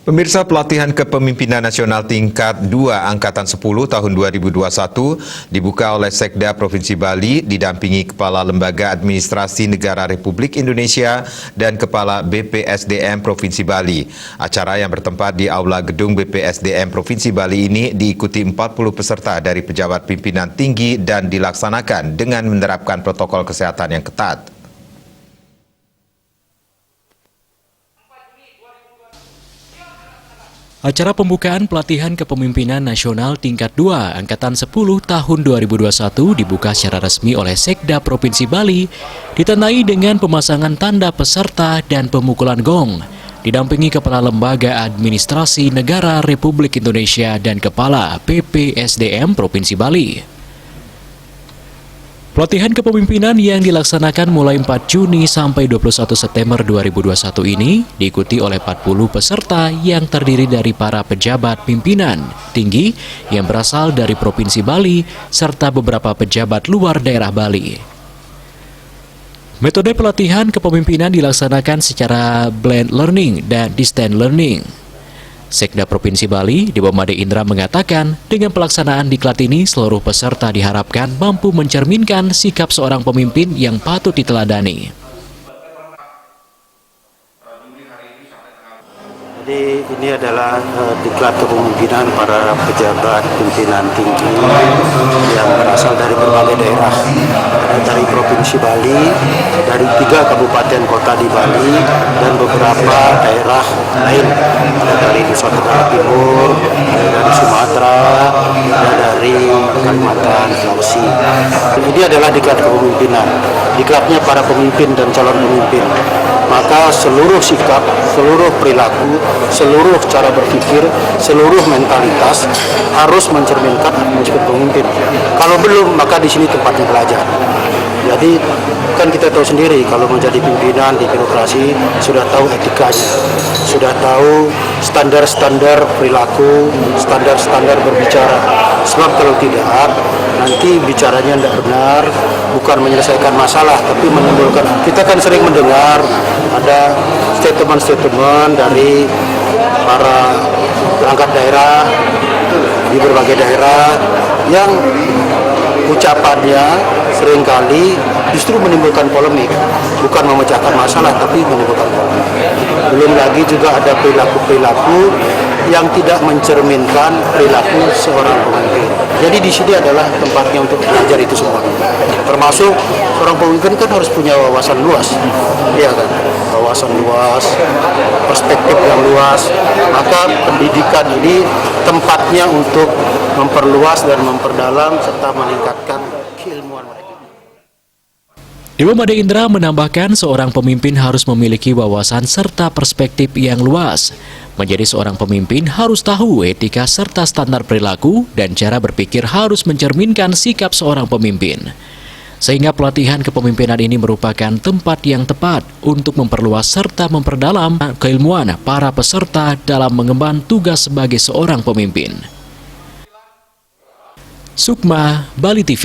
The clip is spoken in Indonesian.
Pemirsa, pelatihan kepemimpinan nasional tingkat 2 Angkatan 10 tahun 2021 dibuka oleh Sekda Provinsi Bali didampingi Kepala Lembaga Administrasi Negara Republik Indonesia dan Kepala BPSDM Provinsi Bali. Acara yang bertempat di Aula Gedung BPSDM Provinsi Bali ini diikuti 40 peserta dari pejabat pimpinan tinggi dan dilaksanakan dengan menerapkan protokol kesehatan yang ketat. Acara pembukaan pelatihan kepemimpinan nasional tingkat 2 Angkatan 10 tahun 2021 dibuka secara resmi oleh Sekda Provinsi Bali, ditandai dengan pemasangan tanda peserta dan pemukulan gong, didampingi Kepala Lembaga Administrasi Negara Republik Indonesia dan Kepala BPSDM Provinsi Bali. Pelatihan kepemimpinan yang dilaksanakan mulai 4 Juni sampai 21 September 2021 ini diikuti oleh 40 peserta yang terdiri dari para pejabat pimpinan tinggi yang berasal dari Provinsi Bali serta beberapa pejabat luar daerah Bali. Metode pelatihan kepemimpinan dilaksanakan secara blend learning dan distance learning. Sekda Provinsi Bali, Dewa Made Indra mengatakan, dengan pelaksanaan diklat ini seluruh peserta diharapkan mampu mencerminkan sikap seorang pemimpin yang patut diteladani. Jadi ini adalah diklat kepemimpinan para pejabat pimpinan tinggi yang berasal dari berbagai daerah, dari Provinsi Bali, dari 3 kabupaten kota di Bali, dan beberapa daerah lain, dari Nusa Tenggara Timur, dari Sumatera, dan dari Kalimantan, Sulawesi. Ini adalah diklat kepemimpinan, diklatnya para pemimpin dan calon pemimpin. Maka seluruh sikap, seluruh perilaku, seluruh cara berpikir, seluruh mentalitas harus mencerminkan menjadi pemimpin. Kalau belum, maka di sini tempatnya belajar. Jadi kan kita tahu sendiri kalau menjadi pimpinan di birokrasi sudah tahu etikanya, sudah tahu standar-standar perilaku, standar-standar berbicara. Sebab kalau tidak, nanti bicaranya tidak benar, bukan menyelesaikan masalah, tapi menimbulkan. Kita kan sering mendengar ada statement-statement dari para perangkat daerah di berbagai daerah yang ucapannya seringkali justru menimbulkan polemik, bukan memecahkan masalah, tapi menimbulkan polemik. Belum lagi juga ada perilaku-perilaku yang tidak mencerminkan perilaku seorang pemimpin. Jadi di sini adalah tempatnya untuk belajar itu semua. Termasuk seorang pemimpin kan harus punya wawasan luas, iya kan? Wawasan luas, perspektif yang luas. Maka pendidikan ini tempatnya untuk memperluas dan memperdalam serta meningkatkan keilmuan mereka. Dewa Made Indra menambahkan seorang pemimpin harus memiliki wawasan serta perspektif yang luas. Menjadi seorang pemimpin harus tahu etika serta standar perilaku dan cara berpikir harus mencerminkan sikap seorang pemimpin. Sehingga pelatihan kepemimpinan ini merupakan tempat yang tepat untuk memperluas serta memperdalam keilmuan para peserta dalam mengemban tugas sebagai seorang pemimpin. Sukma, Bali TV.